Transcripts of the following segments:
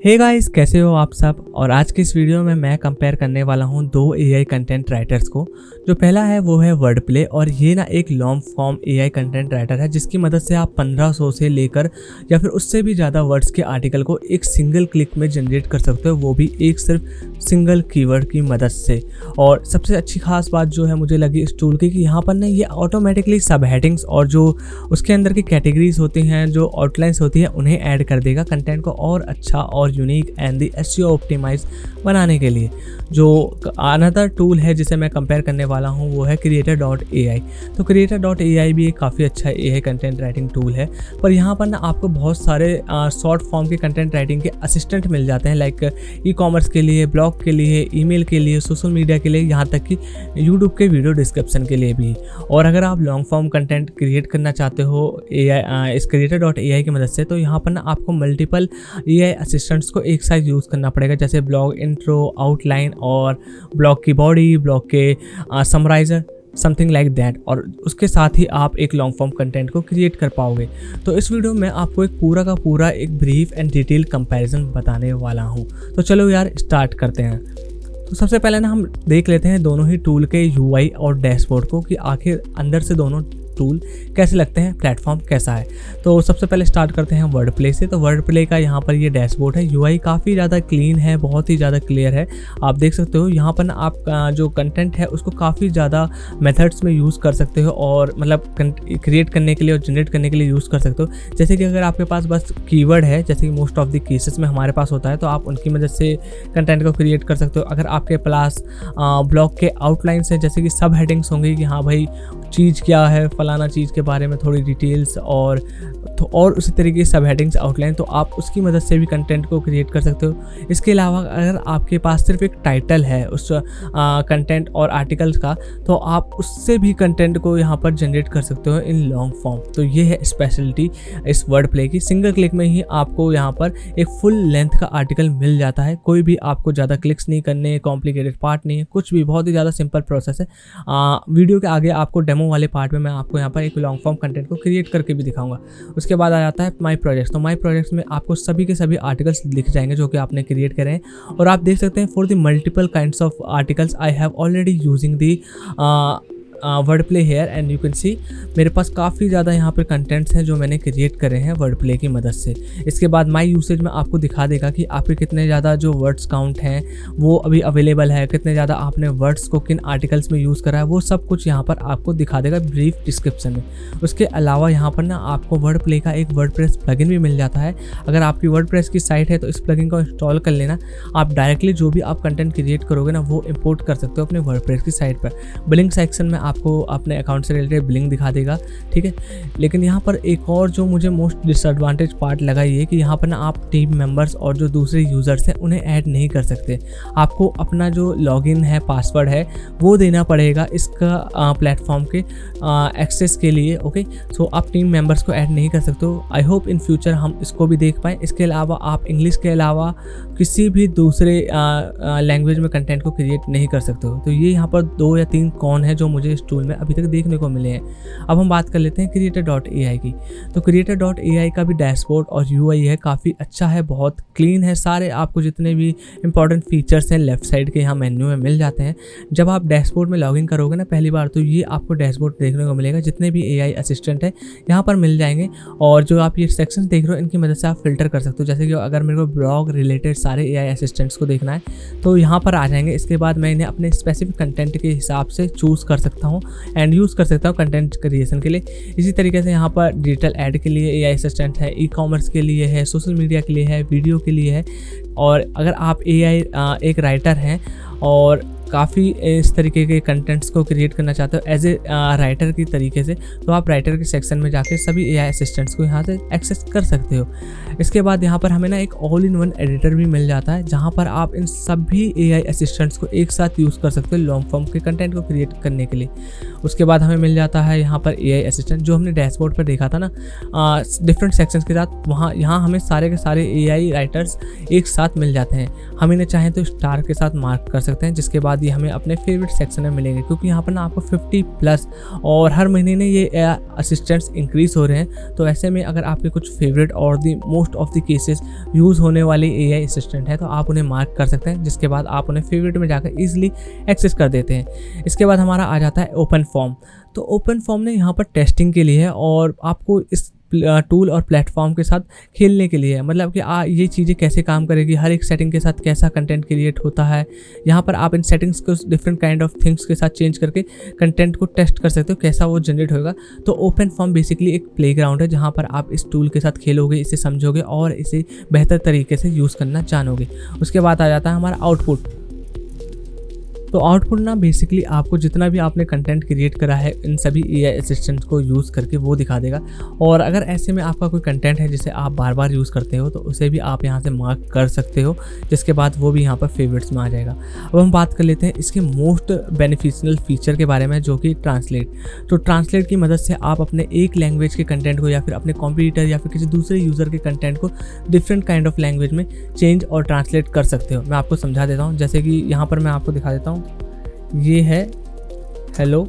Hey guys, कैसे हो आप सब। और आज की इस वीडियो में मैं कंपेयर करने वाला हूँ दो एआई कंटेंट राइटर्स को। जो पहला है वो है वर्डप्ले, और ये ना एक long form AI content writer है जिसकी मदद से आप 1500 से लेकर या फिर उससे भी ज़्यादा वर्ड्स के आर्टिकल को एक सिंगल क्लिक में जनरेट कर सकते हो, वो भी एक सिर्फ सिंगल कीवर्ड की मदद से। और सबसे अच्छी खास बात जो है मुझे लगी इस टूल की कि यहाँ पर ना ये ऑटोमेटिकली सब हेडिंग्स और जो उसके अंदर की कैटेगरीज होती हैं, जो आउटलाइंस होती है, उन्हें ऐड कर देगा कंटेंट को और अच्छा और unique and the SEO optimize बनाने के लिए। जो अनदर टूल है जिसे मैं कंपेयर करने वाला हूँ वो है Creator.ai। तो Creator.ai भी एक काफ़ी अच्छा एआई कंटेंट राइटिंग टूल है, पर यहाँ पर ना आपको बहुत सारे शॉर्ट फॉर्म के कंटेंट राइटिंग के असिस्टेंट मिल जाते हैं, लाइक ई कॉमर्स के लिए, ब्लॉग के लिए, ईमेल के लिए, सोशल मीडिया के लिए, यहाँ तक कि यूट्यूब के वीडियो डिस्क्रिप्शन के लिए भी। और अगर आप लॉन्ग फॉर्म कंटेंट क्रिएट करना चाहते हो इस Creator.ai की मदद से, तो यहाँ पर ना आपको मल्टीपल एआई असिस्टेंट्स को एक साथ यूज़ करना पड़ेगा, जैसे ब्लॉग इंट्रो, आउटलाइन और ब्लॉग की बॉडी, ब्लॉग के समराइज़र, समथिंग लाइक दैट। और उसके साथ ही आप एक लॉन्ग फॉर्म कंटेंट को क्रिएट कर पाओगे। तो इस वीडियो में आपको एक पूरा का पूरा एक ब्रीफ एंड डिटेल कंपैरिजन बताने वाला हूँ। तो चलो यार स्टार्ट करते हैं। तो सबसे पहले ना हम देख लेते हैं दोनों ही टूल के यूआई और डैशबोर्ड को कि आखिर अंदर से दोनों टूल कैसे लगते हैं, प्लेटफॉर्म कैसा है। तो सबसे पहले स्टार्ट करते हैं वर्डप्ले से। तो वर्डप्ले का यहाँ पर ये डैशबोर्ड है। यूआई काफ़ी ज़्यादा क्लीन है, बहुत ही ज़्यादा क्लियर है। आप देख सकते हो यहाँ पर ना आप जो कंटेंट है उसको काफ़ी ज़्यादा मेथड्स में यूज़ कर सकते हो, और मतलब क्रिएट करने के लिए और जनरेट करने के लिए यूज़ कर सकते हो। जैसे कि अगर आपके पास बस कीवर्ड है, जैसे कि मोस्ट ऑफ द केसेस में हमारे पास होता है, तो आप उनकी मदद से कंटेंट को क्रिएट कर सकते हो। अगर आपके पास ब्लॉग के आउटलाइंस हैं, जैसे कि सब हेडिंग्स होंगी कि हाँ भाई चीज़ क्या है, फलाना चीज़ के बारे में थोड़ी डिटेल्स और उसी तरीके की सब हेडिंग्स आउटलाइन, तो आप उसकी मदद से भी कंटेंट को क्रिएट कर सकते हो। इसके अलावा अगर आपके पास सिर्फ एक टाइटल है उस कंटेंट और आर्टिकल्स का, तो आप उससे भी कंटेंट को यहाँ पर जनरेट कर सकते हो इन लॉन्ग फॉर्म। तो ये है स्पेशलिटी इस वर्डप्ले की। सिंगल क्लिक में ही आपको यहाँ पर एक फुल लेंथ का आर्टिकल मिल जाता है। कोई भी आपको ज़्यादा क्लिक्स नहीं करने, कॉम्प्लिकेटेड पार्ट नहीं है, कुछ भी, बहुत ही ज़्यादा सिंपल प्रोसेस है। वीडियो के आगे आपको डेमो वाले पार्ट में मैं आपको यहाँ पर एक लॉन्ग फॉर्म कंटेंट को क्रिएट करके भी दिखाऊंगा। उसके बाद आ जाता है माई प्रोजेक्ट्स। तो माई प्रोजेक्ट्स में आपको सभी के सभी आर्टिकल्स दिख जाएंगे जो कि आपने क्रिएट करे हैं। और आप देख सकते हैं for the multiple kinds of articles I have already using the wordplay here and you can see मेरे पास काफ़ी ज़्यादा यहाँ पर कंटेंट्स हैं जो मैंने क्रिएट करे हैं वर्डप्ले की मदद से। इसके बाद माई यूसेज में आपको दिखा देगा कि आपके कितने ज़्यादा जो वर्ड्स काउंट हैं वो अभी अवेलेबल है, कितने ज़्यादा आपने वर्ड्स को किन आर्टिकल्स में यूज़ करा है, वो सब कुछ यहाँ पर आपको दिखा देगा ब्रीफ डिस्क्रिप्शन में। उसके अलावा यहाँ पर ना आपको वर्डप्ले का एक वर्डप्रेस प्लगइन भी मिल जाता है। अगर आपकी वर्डप्रेस की साइट है तो इस प्लगइन को इंस्टॉल कर लेना। आप डायरेक्टली जो भी आप कंटेंट क्रिएट करोगे ना वो इंपोर्ट कर सकते हो अपने वर्डप्रेस की साइट पर। बिलिंग सेक्शन में आपको अपने अकाउंट से रिलेटेड बिलिंग दिखा देगा, ठीक है। लेकिन यहाँ पर एक और जो मुझे मोस्ट डिसएडवांटेज पार्ट लगा ये कि यहाँ पर ना आप टीम मेंबर्स और जो दूसरे यूज़र्स हैं उन्हें ऐड नहीं कर सकते। आपको अपना जो लॉगिन है, पासवर्ड है, वो देना पड़ेगा इसका प्लेटफॉर्म के एक्सेस के लिए। ओके, सो आप टीम मेंबर्स को ऐड नहीं कर सकते हो। आई होप इन फ्यूचर हम इसको भी देख पाएँ। इसके अलावा आप इंग्लिश के अलावा किसी भी दूसरे लैंग्वेज में कंटेंट को क्रिएट नहीं कर सकते हो। तो ये यहाँ पर 2 या 3 कौन है जो मुझे इस टूल में अभी तक देखने को मिले हैं। अब हम बात कर लेते हैं Creator.ai की। तो Creator.ai का भी डैशबोर्ड और यूआई है काफ़ी अच्छा है, बहुत क्लीन है। सारे आपको जितने भी इंपॉर्टेंट फीचर्स हैं लेफ्ट साइड के यहाँ मेन्यू में मिल जाते हैं। जब आप डैशबोर्ड में लॉगिन करोगे ना पहली बार, तो ये आपको डैशबोर्ड देखने को मिलेगा। जितने भी एआई असिस्टेंट है यहाँ पर मिल जाएंगे, और जो आप ये सेक्शन देख रहे हो इनकी मदद से आप फिल्टर कर सकते हो। जैसे कि अगर मेरे को ब्लॉग रिलेटेड सारे एआई असिस्टेंट्स को देखना है तो यहाँ पर आ जाएंगे। इसके बाद मैं इन्हें अपने स्पेसिफिक कंटेंट के हिसाब से चूज़ कर सकता हूँ एंड यूज़ कर सकता हूँ कंटेंट क्रिएशन के लिए। इसी तरीके से यहाँ पर डिजिटल ऐड के लिए एआई असिस्टेंट है, ई कॉमर्स के लिए है, सोशल मीडिया के लिए है, वीडियो के लिए है। और अगर आप एआई एक राइटर हैं और काफ़ी इस तरीके के कंटेंट्स को क्रिएट करना चाहते हो एज ए राइटर की तरीके से, तो आप राइटर के सेक्शन में जाके सभी एआई असिस्टेंट्स को यहाँ से एक्सेस कर सकते हो। इसके बाद यहाँ पर हमें ना एक ऑल इन वन एडिटर भी मिल जाता है, जहाँ पर आप इन सभी एआई असिस्टेंट्स को एक साथ यूज़ कर सकते हो लॉन्ग फॉर्म के कंटेंट को क्रिएट करने के लिए। उसके बाद हमें मिल जाता है यहाँ पर एआई असिस्टेंट, जो हमने डैशबोर्ड पर देखा था ना डिफरेंट सेक्शंस के साथ, यहाँ हमें सारे के सारे एआई राइटर्स एक साथ मिल जाते हैं। हम इन्हें चाहें तो स्टार के साथ मार्क कर सकते हैं। जिसके बाद बाद ये हमें अपने फेवरेट सेक्शन में मिलेंगे, क्योंकि यहाँ पर ना आपको 50 प्लस और हर महीने ने ये असिस्टेंट्स इंक्रीज़ हो रहे हैं। तो ऐसे में अगर आपके कुछ फेवरेट और the most of the cases use होने वाले AI असिस्टेंट है तो आप उन्हें मार्क कर सकते हैं, जिसके बाद आप उन्हें फेवरेट में जाकर ईजिली एक्सेस कर देते हैं। इसके बाद हमारा आ जाता है ओपन फॉर्म। तो ओपन फॉर्म ने यहाँ पर टेस्टिंग के लिए है और आपको इस टूल और प्लेटफॉर्म के साथ खेलने के लिए है, मतलब कि ये चीज़ें कैसे काम करेगी, हर एक सेटिंग के साथ कैसा कंटेंट क्रिएट होता है। यहाँ पर आप इन सेटिंग्स को डिफरेंट काइंड ऑफ थिंग्स के साथ चेंज करके कंटेंट को टेस्ट कर सकते हो कैसा वो जनरेट होगा। तो ओपन फॉर्म बेसिकली एक प्लेग्राउंड है जहाँ पर आप इस टूल के साथ खेलोगे, इसे समझोगे और इसे बेहतर तरीके से यूज़ करना जानोगे। उसके बाद आ जाता है हमारा आउटपुट। तो आउटपुट ना बेसिकली आपको जितना भी आपने कंटेंट क्रिएट करा है इन सभी AI असिस्टेंट्स को यूज़ करके वो दिखा देगा। और अगर ऐसे में आपका कोई कंटेंट है जिसे आप बार बार यूज़ करते हो तो उसे भी आप यहाँ से मार्क कर सकते हो, जिसके बाद वो भी यहाँ पर फेवरेट्स में आ जाएगा। अब हम बात कर लेते हैं इसके मोस्ट बेनिफिशियल फीचर के बारे में, जो कि ट्रांसलेट। तो ट्रांसलेट की मदद से आप अपने एक लैंग्वेज के कंटेंट को या फिर अपने कंप्यूटर या फिर किसी दूसरे यूज़र के कंटेंट को डिफरेंट काइंड ऑफ लैंग्वेज में चेंज और ट्रांसलेट कर सकते हो। मैं आपको समझा देता हूँ, जैसे कि यहाँ पर मैं आपको दिखा देता हूँ। ये है हेलो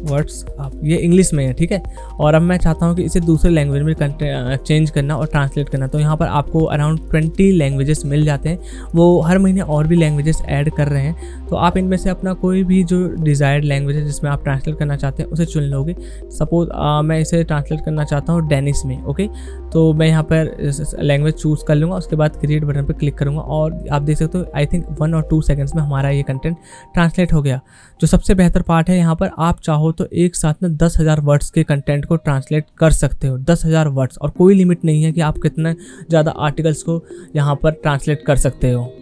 व्हाट्सअप, ये इंग्लिश में है, ठीक है। और अब मैं चाहता हूँ कि इसे दूसरे लैंग्वेज में चेंज करना और ट्रांसलेट करना। तो यहाँ पर आपको अराउंड 20 लैंग्वेजेस मिल जाते हैं। वो हर महीने और भी लैंग्वेजेस ऐड कर रहे हैं, तो आप इनमें से अपना कोई भी जो डिज़ायर्ड लैंग्वेज है जिसमें आप ट्रांसलेट करना चाहते हैं उसे चुन लोगे। सपोज मैं इसे ट्रांसलेट करना चाहता हूँ डेनिश में, ओके। तो मैं यहाँ पर लैंग्वेज चूज़ कर लूँगा, उसके बाद क्रिएट बटन पर क्लिक करूँगा और आप देख सकते हो आई थिंक 1 और 2 सेकेंड्स में हमारा ये कंटेंट ट्रांसलेट हो गया। जो सबसे बेहतर पार्ट है, यहाँ पर आप चाहो तो एक साथ में 10,000 वर्ड्स के कंटेंट को ट्रांसलेट कर सकते हो। 10,000 वर्ड्स, और कोई लिमिट नहीं है कि आप कितने ज़्यादा आर्टिकल्स को यहाँ पर ट्रांसलेट कर सकते हो।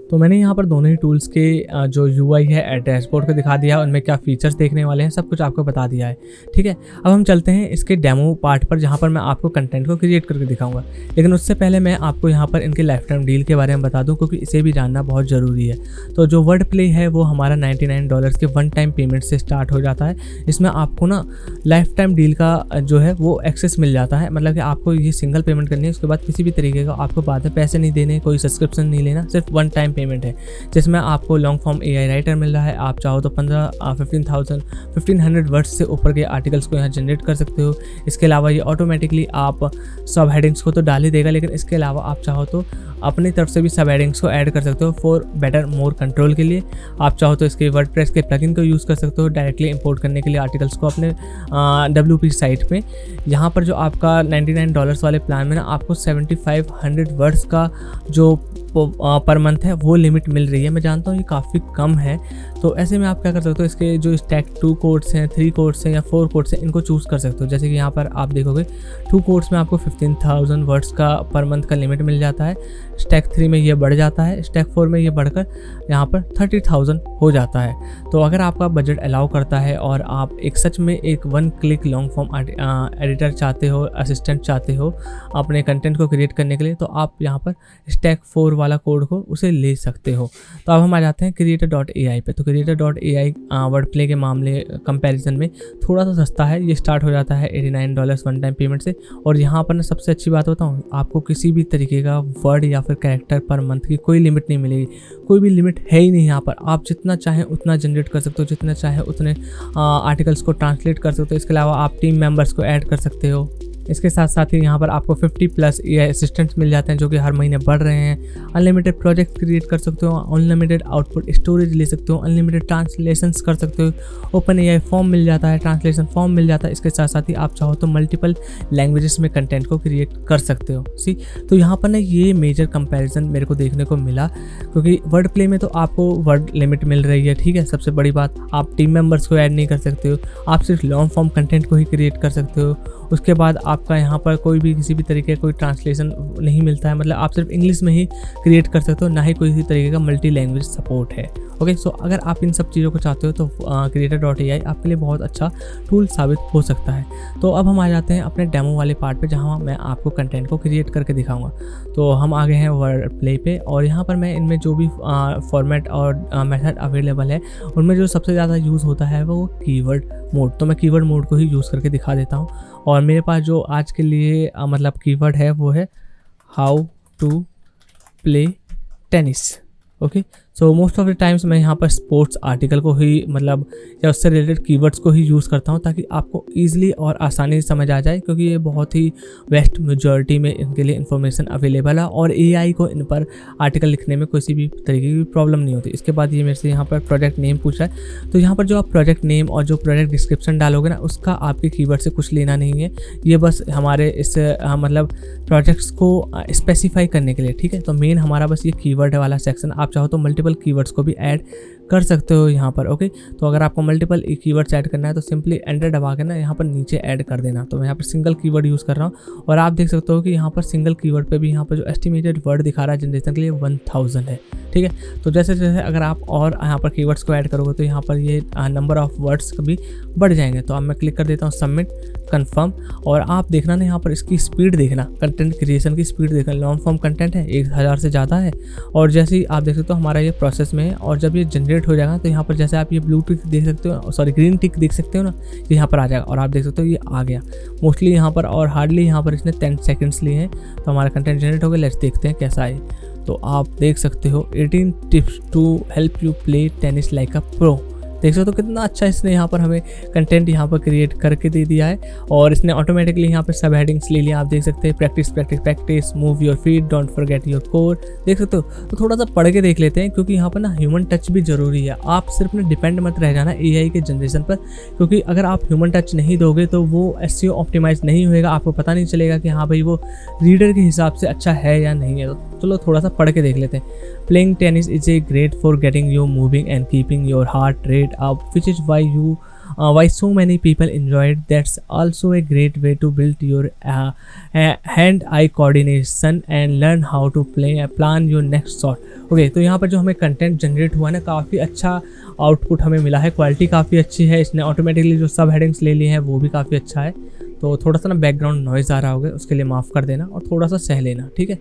तो मैंने यहाँ पर दोनों ही टूल्स के जो UI है डैशबोर्ड को दिखा दिया है, उनमें क्या फीचर्स देखने वाले हैं सब कुछ आपको बता दिया है, ठीक है। अब हम चलते हैं इसके डेमो पार्ट पर, जहाँ पर मैं आपको कंटेंट को क्रिएट करके दिखाऊंगा। लेकिन उससे पहले मैं आपको यहाँ पर इनके लाइफ टाइम डील के बारे में बता दूँ, क्योंकि इसे भी जानना बहुत ज़रूरी है। तो जो वर्ड प्ले है वो हमारा $99 के वन टाइम पेमेंट से स्टार्ट हो जाता है। इसमें आपको ना लाइफ टाइम डील का जो है वो एक्सेस मिल जाता है, मतलब कि आपको ये सिंगल पेमेंट करनी है, उसके बाद किसी भी तरीके का आपको बाद में पैसे नहीं देने, कोई सब्सक्रिप्शन नहीं लेना, सिर्फ वन टाइम पेमेंट है, जिसमें आपको लॉन्ग फॉर्म AI राइटर मिल रहा है। आप चाहो तो 1500 वर्ड्स से ऊपर के आर्टिकल्स को यहाँ जनरेट कर सकते हो। इसके अलावा ये ऑटोमेटिकली आप सब हेडिंग्स को तो डाल ही देगा, लेकिन इसके अलावा आप चाहो तो अपनी तरफ से भी सब हेडिंग्स को ऐड कर सकते हो फॉर बेटर मोर कंट्रोल के लिए। आप चाहो तो इसके वर्डप्रेस के प्लगइन को यूज़ कर सकते हो डायरेक्टली इंपोर्ट करने के लिए आर्टिकल्स को अपने WP साइट पे। यहाँ पर जो आपका $99 वाले प्लान में ना आपको 7500 वर्ड्स का जो पर मंथ है वो लिमिट मिल रही है। मैं जानता हूँ ये काफ़ी कम है, तो ऐसे में आप क्या कर सकते हो, इसके जो स्टैक 2 कोड्स हैं, 3 कोड्स हैं या 4 कोड्स हैं, इनको चूज़ कर सकते हो। जैसे कि यहाँ पर आप देखोगे 2 कोड्स में आपको 15,000 वर्ड्स का पर मंथ का लिमिट मिल जाता है। स्टैक 3 में ये बढ़ जाता है, स्टैक 4 में ये बढ़कर यहाँ पर 30,000 हो जाता है। तो अगर आपका बजट अलाउ करता है और आप एक सच में एक 1 क्लिक लॉन्ग फॉर्म एडिटर चाहते हो, असिस्टेंट चाहते हो अपने कंटेंट को क्रिएट करने के लिए, तो आप यहाँ पर स्टैक 4 वाला कोड को उसे ले सकते हो। तो अब हम आ जाते हैं Creator.ai पे। तो Creator.ai वर्ड प्ले के मामले कंपैरिजन में थोड़ा सा सस्ता है। ये स्टार्ट हो जाता है $89 वन टाइम पेमेंट से। और यहाँ पर ना सबसे अच्छी बात बताऊँ, आपको किसी भी तरीके का वर्ड या फिर कैरेक्टर पर मंथ की कोई लिमिट नहीं मिलेगी। कोई भी लिमिट है ही नहीं। यहाँ पर आप जितना चाहें उतना जनरेट कर सकते हो, जितना चाहें उतने आर्टिकल्स को ट्रांसलेट कर सकते हो। इसके अलावा आप टीम मेंबर्स को ऐड कर सकते हो। इसके साथ साथ ही यहाँ पर आपको 50+ AI असिस्टेंट्स मिल जाते हैं जो कि हर महीने बढ़ रहे हैं। अनलिमिटेड प्रोजेक्ट क्रिएट कर सकते हो, अनलिमिटेड आउटपुट स्टोरेज ले सकते हो, अनलिमिटेड ट्रांसलेशंस कर सकते हो, ओपन AI फॉर्म मिल जाता है, ट्रांसलेशन फॉर्म मिल जाता है। इसके साथ साथ ही आप चाहो तो मल्टीपल लैंग्वेजेस में कंटेंट को क्रिएट कर सकते हो। सी तो यहाँ पर ना ये मेजर कंपैरिजन मेरे को देखने को मिला, क्योंकि वर्ड प्ले में तो आपको वर्ड लिमिट मिल रही है, ठीक है। सबसे बड़ी बात, आप टीम मेंबर्स को ऐड नहीं कर सकते हो, आप सिर्फ लॉन्ग फॉर्म कंटेंट को ही क्रिएट कर सकते हो। उसके बाद आपका यहाँ पर कोई भी किसी भी तरीके का कोई ट्रांसलेशन नहीं मिलता है, मतलब आप सिर्फ इंग्लिश में ही क्रिएट कर सकते हो, ना ही कोई तरीके का मल्टी लैंग्वेज सपोर्ट है। ओके, सो अगर आप इन सब चीज़ों को चाहते हो तो Creator.ai आपके लिए बहुत अच्छा टूल साबित हो सकता है। तो अब हम आ जाते हैं अपने डेमो वाले पार्ट पे, जहाँ मैं आपको कंटेंट को क्रिएट करके दिखाऊंगा। तो हम आ गए हैं वर्ड प्ले पे, और यहाँ पर मैं इनमें जो भी फॉर्मेट और मेथड अवेलेबल है उनमें जो सबसे ज़्यादा यूज़ होता है वो कीवर्ड मोड। तो मैं कीवर्ड मोड को ही यूज़ करके दिखा देता हूँ। और मेरे पास जो आज के लिए मतलब कीवर्ड है वो है how to play tennis. Okay, so most of the times मैं यहाँ पर स्पोर्ट्स आर्टिकल को ही मतलब या उससे रिलेटेड कीवर्ड्स को ही यूज़ करता हूँ ताकि आपको ईजिली और आसानी से समझ आ जाए, क्योंकि ये बहुत ही वेस्ट मेजॉरिटी में इनके लिए इन्फॉर्मेशन अवेलेबल है और एआई को इन पर आर्टिकल लिखने में किसी भी तरीके की प्रॉब्लम नहीं होती। इसके बाद ये मेरे से यहाँ पर प्रोजेक्ट नेम पूछा है, तो यहाँ पर जो आप प्रोजेक्ट नेम और जो प्रोजेक्ट डिस्क्रिप्शन डालोगे ना, उसका आपके कीवर्ड से कुछ लेना नहीं है। ये बस हमारे इस मतलब प्रोजेक्ट्स को स्पेसिफाई करने के लिए, ठीक है। तो मेन हमारा बस ये कीवर्ड वाला सेक्शन, आप चाहो तो मल्टीपल कीवर्ड्स को भी ऐड कर सकते हो यहाँ पर, ओके। तो अगर आपको मल्टीपल कीवर्ड्स ऐड करना है तो सिंपली एंटर दबा के ना यहाँ पर नीचे ऐड कर देना। तो मैं यहाँ पर सिंगल कीवर्ड यूज़ कर रहा हूँ और आप देख सकते हो कि यहाँ पर सिंगल कीवर्ड पे भी यहाँ पर जो एस्टिमेटेड वर्ड दिखा रहा है जनरेशन के लिए 1000 है, ठीक है। तो जैसे जैसे अगर आप और यहाँ पर कीवर्ड्स को ऐड करोगे तो यहाँ पर ये नंबर ऑफ वर्ड्स भी बढ़ जाएंगे। तो अब मैं क्लिक कर देता हूँ सबमिट कंफर्म, और आप देखना ना यहाँ पर इसकी स्पीड देखना, कंटेंट क्रिएशन की स्पीड देखना। लॉन्ग फॉर्म कंटेंट है, 1000 से ज़्यादा है, और जैसे ही आप देख सकते हो हमारा ये प्रोसेस में है। और जब ये जनरेट हो जाएगा तो यहाँ पर जैसे आप ये ब्लू टिक देख सकते हो, सॉरी ग्रीन टिक देख सकते हो ना, ये यहाँ पर आ जाएगा और आप देख सकते हो ये आ गया मोस्टली यहाँ पर, और हार्डली यहाँ पर इसने 10 सेकेंड्स लिए हैं। तो हमारा कंटेंट जनरेट हो गया। लेट्स देखते हैं कैसा है। तो आप देख सकते हो 18 tips to help you play tennis like a pro. देख सकते हो कितना अच्छा इसने यहाँ पर हमें कंटेंट यहाँ पर क्रिएट करके दे दिया है, और इसने ऑटोमेटिकली यहाँ पर सब हेडिंग्स ले लिया। आप देख सकते हैं practice practice practice, move your feet, don't forget your core. देख सकते हो। तो थोड़ा सा पढ़ के देख लेते हैं, क्योंकि यहाँ पर ना ह्यूमन टच भी ज़रूरी है। आप सिर्फ ना डिपेंड मत रह जाना एआई के जनरेशन पर, क्योंकि अगर आप ह्यूमन टच नहीं दोगे तो वो एसईओ ऑप्टिमाइज नहीं होएगा, आपको पता नहीं चलेगा कि हाँ भाई वो रीडर के हिसाब से अच्छा है या नहीं है। तो चलो थोड़ा सा पढ़ के देख लेते हैं। Playing tennis is a great for getting you moving and keeping your heart rate up, which is why so many people enjoy it. That's also a great way to build your hand-eye coordination and learn how to plan your next shot. Okay, तो यहाँ पर जो हमें content generate हुआ है ना, काफ़ी अच्छा आउटपुट हमें मिला है, क्वालिटी काफ़ी अच्छी है। इसने ऑटोमेटिकली जो सब हेडिंग्स ले लिए हैं वो भी काफ़ी अच्छा है। तो थोड़ा सा ना बैकग्राउंड नॉइज़ आ रहा होगा, उसके लिए माफ़ कर देना और थोड़ा सा सह लेना, ठीक है।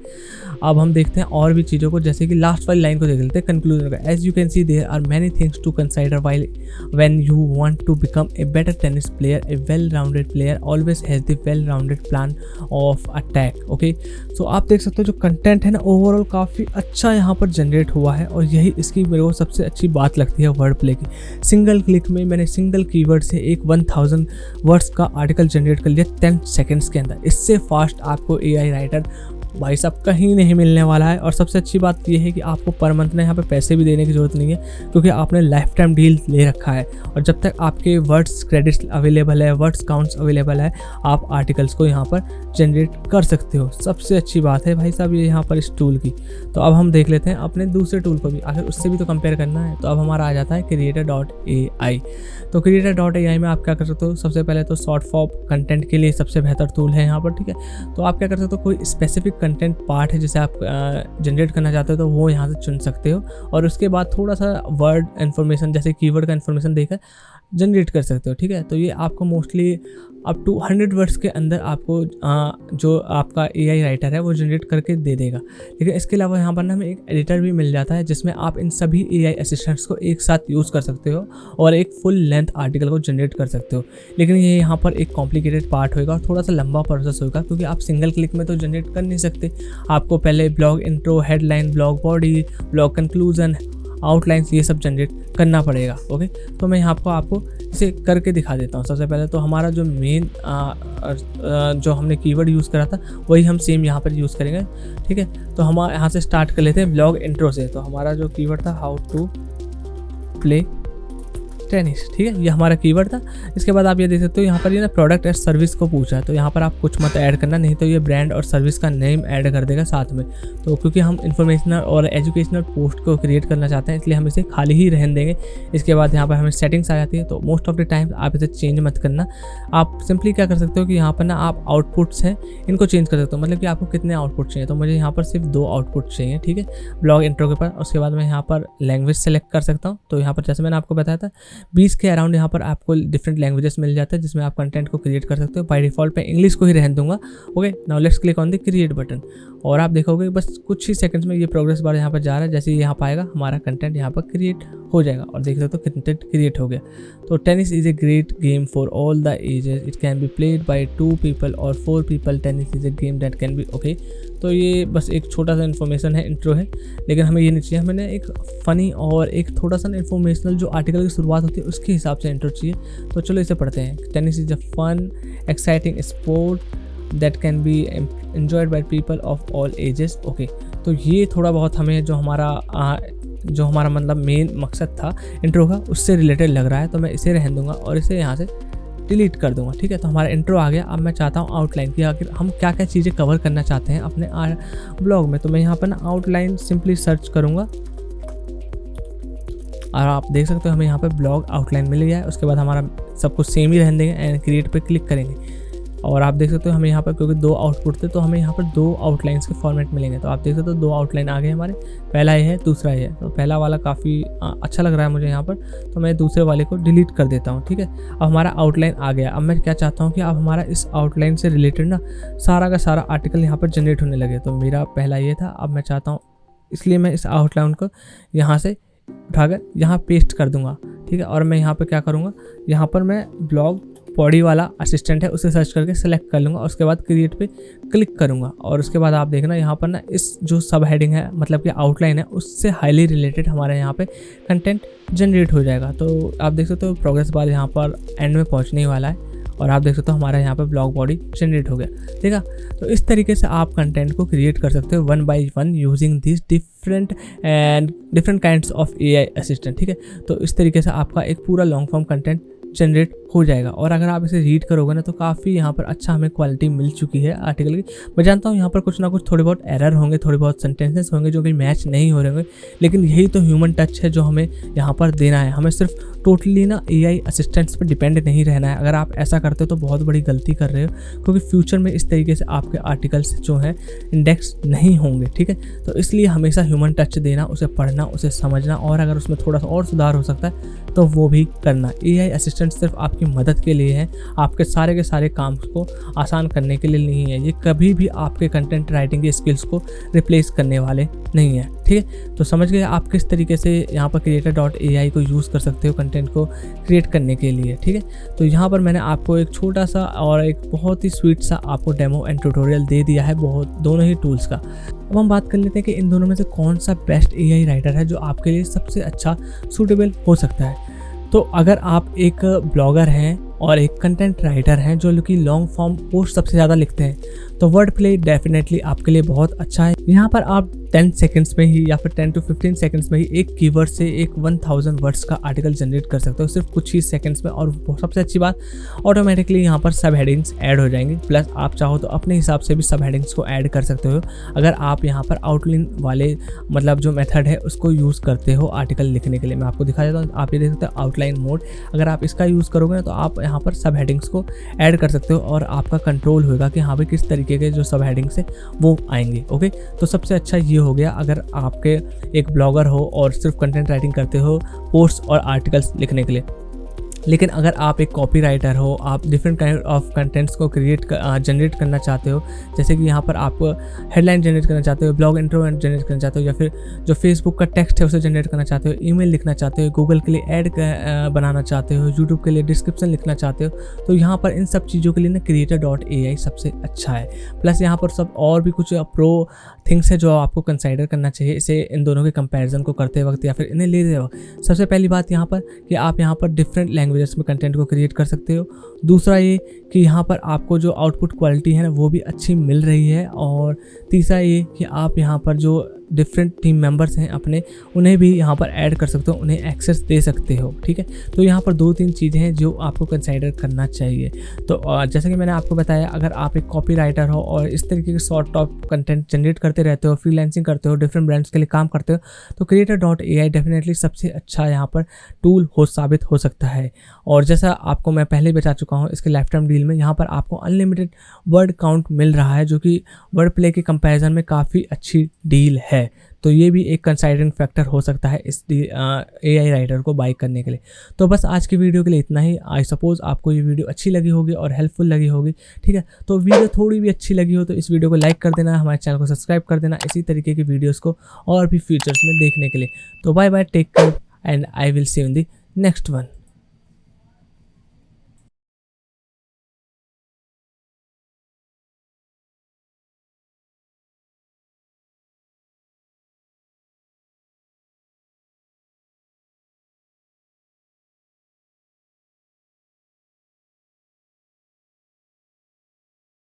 अब हम देखते हैं और भी चीज़ों को, जैसे कि लास्ट वाली लाइन को देख लेते हैं, कंक्लूजन का। As you can see there are many things to consider while when you want to become a better tennis player. A well rounded player always has the well rounded plan of attack. Okay, so आप देख सकते हो जो content है ना overall काफ़ी अच्छा यहाँ पर जनरेट हुआ है, और यही इसकी मेरे को सबसे अच्छी बात लगती है वर्ड प्ले की। सिंगल क्लिक में मैंने सिंगल कीवर्ड से एक 1000 वर्ड्स का आर्टिकल जनरेट कर लिया 10 सेकंड्स के अंदर। इससे फास्ट आपको एआई राइटर भाई साहब कहीं नहीं मिलने वाला है। और सबसे अच्छी बात यह है कि आपको पर मंथ में यहाँ पे पैसे भी देने की ज़रूरत नहीं है, क्योंकि आपने लाइफ टाइम डील ले रखा है। और जब तक आपके वर्ड्स क्रेडिट्स अवेलेबल है, वर्ड्स काउंट्स अवेलेबल है, आप आर्टिकल्स को यहाँ पर जनरेट कर सकते हो। सबसे अच्छी बात है भाई साहब ये यहाँ पर इस टूल की। तो अब हम देख लेते हैं अपने दूसरे टूल को भी, आखिर उससे भी तो कंपेयर करना है। तो अब हमारा आ जाता है creator.ai। तो creator.ai में आप क्या कर सकते हो, सबसे पहले तो शॉर्ट फॉर्म कंटेंट के लिए सबसे बेहतर टूल है यहाँ पर, ठीक है। तो आप क्या कर सकते हो, कोई स्पेसिफिक कंटेंट पार्ट है जिसे आप जनरेट करना चाहते हो तो वो यहाँ से चुन सकते हो, और उसके बाद थोड़ा सा वर्ड इन्फॉर्मेशन जैसे कीवर्ड का इन्फॉर्मेशन देकर जनरेट कर सकते हो, ठीक है। तो ये आपको मोस्टली अप टू 100 वर्ड्स के अंदर आपको जो आपका एआई राइटर है वो जनरेट करके दे देगा। लेकिन इसके अलावा यहाँ पर ना हमें एक एडिटर भी मिल जाता है, जिसमें आप इन सभी एआई असिस्टेंट्स को एक साथ यूज़ कर सकते हो और एक फुल लेंथ आर्टिकल को जनरेट कर सकते हो। लेकिन ये यहाँ पर एक कॉम्प्लिकेटेड पार्ट होगा और थोड़ा सा लंबा प्रोसेस होगा, क्योंकि आप सिंगल क्लिक में तो जनरेट कर नहीं सकते। आपको पहले blog intro, headline, blog body, blog conclusion, outlines, ये सब जनरेट करना पड़ेगा। ओके, तो मैं यहाँ पर आपको इसे करके दिखा देता हूँ। सबसे पहले तो हमारा जो मेन जो हमने कीवर्ड यूज़ करा था वही हम सेम यहाँ पर यूज़ करेंगे, ठीक है। तो हम यहाँ से स्टार्ट कर लेते हैं ब्लॉग इंट्रो से। तो हमारा जो कीवर्ड था हाउ टू प्ले टेनिस, ठीक है, ये हमारा कीवर्ड था। इसके बाद आप ये देख सकते हो यहाँ पर ये ना प्रोडक्ट एंड सर्विस को पूछा है, तो यहाँ पर आप कुछ मत ऐड करना, नहीं तो ये ब्रांड और सर्विस का नेम ऐड कर देगा साथ में। तो क्योंकि हम इन्फॉर्मेशनल और एजुकेशनल पोस्ट को क्रिएट करना चाहते हैं, इसलिए हम इसे खाली ही रहने देंगे। इसके बाद यहाँ पर हमें सेटिंग्स आ जाती है, तो मोस्ट ऑफ द टाइम आप इसे चेंज मत करना। आप सिंपली क्या कर सकते हो कि यहाँ पर ना आप आउटपुट्स हैं इनको चेंज कर सकते हो, मतलब कि आपको कितने आउटपुट चाहिए। तो मुझे यहाँ पर सिर्फ 2 आउटपुट चाहिए, ठीक है, ब्लॉग इंट्रो के ऊपर। उसके बाद मैं यहाँ पर लैंग्वेज सेलेक्ट कर सकता हूँ। तो यहाँ पर जैसे मैंने आपको बताया था 20 के अराउंड यहाँ पर आपको डिफरेंट लैंग्वेजेस मिल जाते हैं, जिसमें आप कंटेंट को क्रिएट कर सकते हो। बाय डिफॉल्ट मैं इंग्लिश को ही रहने दूंगा। Okay, now let's click on the create button, और आप देखोगे बस कुछ ही सेकंड्स में ये प्रोग्रेस बार यहाँ पर जा रहा है। जैसे यहाँ पाएगा हमारा कंटेंट यहाँ पर क्रिएट हो जाएगा, और देख सकते हो कंटेंट क्रिएट हो गया। तो tennis is a great game for all the ages, it can be played by 2 people और 4 people। Tennis is a game that can be okay. तो ये बस एक छोटा सा इन्फॉर्मेशन है, इंट्रो है, लेकिन हमें ये नहीं चाहिए। हमें एक फ़नी और एक थोड़ा सा इन्फॉर्मेशनल जो आर्टिकल की शुरुआत होती है उसके हिसाब से इंट्रो चाहिए। तो चलो इसे पढ़ते हैं। Tennis is a fun exciting sport that can be enjoyed by people of all ages. Okay, तो ये थोड़ा बहुत हमें जो हमारा मतलब मेन मकसद था इंट्रो का उससे रिलेटेड लग रहा है, तो मैं इसे रहने दूंगा और इसे यहाँ से डिलीट कर दूंगा। ठीक है, तो हमारा इंट्रो आ गया। अब मैं चाहता हूँ आउटलाइन की, आखिर हम क्या क्या चीज़ें कवर करना चाहते हैं अपने ब्लॉग में। तो मैं यहाँ पर ना आउटलाइन सिंपली सर्च करूँगा और आप देख सकते हो हमें यहाँ पर ब्लॉग आउटलाइन मिल गया है। उसके बाद हमारा सब कुछ सेम ही रहने देंगे एंड क्रिएट पे क्लिक करेंगे और आप देख सकते हो हमें यहाँ पर, क्योंकि 2 आउटपुट थे तो हमें यहाँ पर 2 आउटलाइंस के फॉर्मेट मिलेंगे। तो आप देख सकते हो 2 आउटलाइन आ गए हमारे, पहला ये है, दूसरा ये है। तो पहला वाला काफ़ी अच्छा लग रहा है मुझे यहाँ पर, तो मैं दूसरे वाले को डिलीट कर देता हूँ। ठीक है, अब हमारा आउटलाइन आ गया। अब मैं क्या चाहता हूँ कि अब हमारा इस आउटलाइन से रिलेटेड ना सारा का सारा आर्टिकल यहाँ पर जनरेट होने लगे। तो मेरा पहला ये था, अब मैं चाहता हूँ, इसलिए मैं इस आउटलाइन को यहाँ से उठाकर यहाँ पेस्ट कर दूँगा। ठीक है, और मैं यहाँ पर क्या करूँगा, यहाँ पर मैं ब्लॉग बॉडी वाला असिस्टेंट है उसे सर्च करके सेलेक्ट कर लूँगा और उसके बाद क्रिएट पे क्लिक करूँगा और उसके बाद आप देखना यहाँ पर ना इस जो सब हेडिंग है, मतलब कि आउटलाइन है, उससे हाईली रिलेटेड हमारे यहाँ पे कंटेंट जनरेट हो जाएगा। तो आप देख सकते हो प्रोग्रेस बार यहाँ पर एंड में पहुँचने वाला है और आप देख सकते हो हमारा यहाँ पर ब्लॉग बॉडी जनरेट हो गया। ठीक है, तो इस तरीके से आप कंटेंट को क्रिएट कर सकते हो 1 by 1 using this different kinds of AI assistant. ठीक है, तो इस तरीके से आपका एक पूरा लॉन्ग फॉर्म कंटेंट जनरेट हो जाएगा और अगर आप इसे रीड करोगे ना तो काफ़ी यहाँ पर अच्छा हमें क्वालिटी मिल चुकी है आर्टिकल की। मैं जानता हूँ यहाँ पर कुछ ना कुछ थोड़े बहुत एरर होंगे, थोड़े बहुत सेंटेंसेस होंगे जो कि मैच नहीं हो रहे होंगे, लेकिन यही तो ह्यूमन टच है जो हमें यहाँ पर देना है। हमें सिर्फ टोटली ना AI असिस्टेंट्स पर डिपेंड नहीं रहना है। अगर आप ऐसा करते हो तो बहुत बड़ी गलती कर रहे हो, क्योंकि फ्यूचर में इस तरीके से आपके आर्टिकल्स जो हैं इंडेक्स नहीं होंगे। ठीक है, तो इसलिए हमेशा ह्यूमन टच देना, उसे पढ़ना, उसे समझना और अगर उसमें थोड़ा सा और सुधार हो सकता है तो वो भी करना। AI असिस्टेंट सिर्फ आपकी मदद के लिए है, आपके सारे के सारे काम को आसान करने के लिए नहीं है। ये कभी भी आपके कंटेंट राइटिंग की स्किल्स को रिप्लेस करने वाले नहीं है। ठीक है, तो समझ गए आप किस तरीके से यहाँ पर creator.ai को यूज़ कर सकते हो कंटेंट को क्रिएट करने के लिए। ठीक है, तो यहाँ पर मैंने आपको एक छोटा सा और एक बहुत ही स्वीट सा आपको डेमो एंड ट्यूटोरियल दे दिया है दोनों ही टूल्स का। अब हम बात कर लेते हैं कि इन दोनों में से कौन सा बेस्ट AI राइटर है जो आपके लिए सबसे अच्छा सूटेबल हो सकता है। तो अगर आप एक ब्लॉगर हैं और एक कंटेंट राइटर हैं जो कि लॉन्ग फॉर्म पोस्ट सबसे ज़्यादा लिखते हैं, तो वर्ड प्ले डेफिनेटली आपके लिए बहुत अच्छा है। यहाँ पर आप 10 सेकंड्स में ही या फिर 10 to 15 सेकंड्स में ही एक कीवर्ड से एक 1000 वर्ड्स का आर्टिकल जनरेट कर सकते हो सिर्फ कुछ ही सेकंड्स में। और सबसे अच्छी बात, ऑटोमेटिकली यहाँ पर सब हेडिंग्स ऐड हो जाएंगे, प्लस आप चाहो तो अपने हिसाब से भी सब हेडिंग्स को ऐड कर सकते हो अगर आप यहाँ पर आउटलाइन वाले मतलब जो मेथड है उसको यूज़ करते हो आर्टिकल लिखने के लिए। मैं आपको दिखा देता हूँ, आप ये देख सकते हो आउटलाइन मोड। अगर आप इसका यूज़ करोगे ना तो आप यहाँ पर सब हेडिंग्स को ऐड कर सकते हो और आपका कंट्रोल होगा कि हाँ भाई किस तरीके के जो सब हेडिंग्स है वो आएंगे। ओके, तो सबसे अच्छा ये हो गया अगर आपके एक ब्लॉगर हो और सिर्फ कंटेंट राइटिंग करते हो पोस्ट और आर्टिकल्स लिखने के लिए। लेकिन अगर आप एक कॉपी राइटर हो, आप डिफरेंट काइंड ऑफ कंटेंट्स को जनरेट करना चाहते हो, जैसे कि यहाँ पर आप हेडलाइन जनरेट करना चाहते हो, ब्लॉग इंट्रो जनरेट करना चाहते हो, या फिर जो फेसबुक का टेक्स्ट है उसे जनरेट करना चाहते हो, ईमेल लिखना चाहते हो, गूगल के लिए ऐड बनाना चाहते हो, यूट्यूब के लिए डिस्क्रिप्शन लिखना चाहते हो, तो यहाँ पर इन सब चीज़ों के लिए ना creator.ai सबसे अच्छा है। प्लस यहाँ पर सब और भी कुछ प्रो थिंग्स है जो आपको कंसिडर करना चाहिए इसे इन दोनों के कंपैरिजन को करते वक्त या फिर इन्हें लेते वक्त। सबसे पहली बात यहाँ पर कि आप यहाँ पर डिफरेंट लैंग्वेजेस में कंटेंट को क्रिएट कर सकते हो। दूसरा ये कि यहाँ पर आपको जो आउटपुट क्वालिटी है ना वो भी अच्छी मिल रही है। और तीसरा ये कि आप यहाँ पर जो डिफरेंट टीम मेंबर्स हैं अपने, उन्हें भी यहाँ पर ऐड कर सकते हो, उन्हें एक्सेस दे सकते हो। ठीक है, तो यहाँ पर 2-3 चीज़ें हैं जो आपको कंसिडर करना चाहिए। तो जैसे कि मैंने आपको बताया, अगर आप एक कॉपी राइटर हो और इस तरीके के शॉर्ट टॉप कंटेंट जनरेट करते रहते हो, फ्रीलांसिंग करते हो, डिफरेंट ब्रांड्स के लिए काम करते हो, तो creator.ai डेफिनेटली सबसे अच्छा यहाँ पर टूल साबित हो सकता है। और जैसा आपको मैं पहले बता चुका हूँ, इसके लाइफ टाइम डील में यहाँ पर आपको अनलिमिटेड वर्ड काउंट मिल रहा है, जो कि वर्ड प्ले के कंपैरिजन में काफ़ी अच्छी डील है। तो ये भी एक कंसाइडरिंग फैक्टर हो सकता है इस AI राइटर को बाई करने के लिए। तो बस आज की वीडियो के लिए इतना ही। आई सपोज आपको ये वीडियो अच्छी लगी होगी और हेल्पफुल लगी होगी। ठीक है, तो वीडियो थोड़ी भी अच्छी लगी हो तो इस वीडियो को लाइक कर देना, हमारे चैनल को सब्सक्राइब कर देना इसी तरीके की वीडियोस को और भी फ्यूचर्स में देखने के लिए। तो bye bye, take care and I will see you in the next one.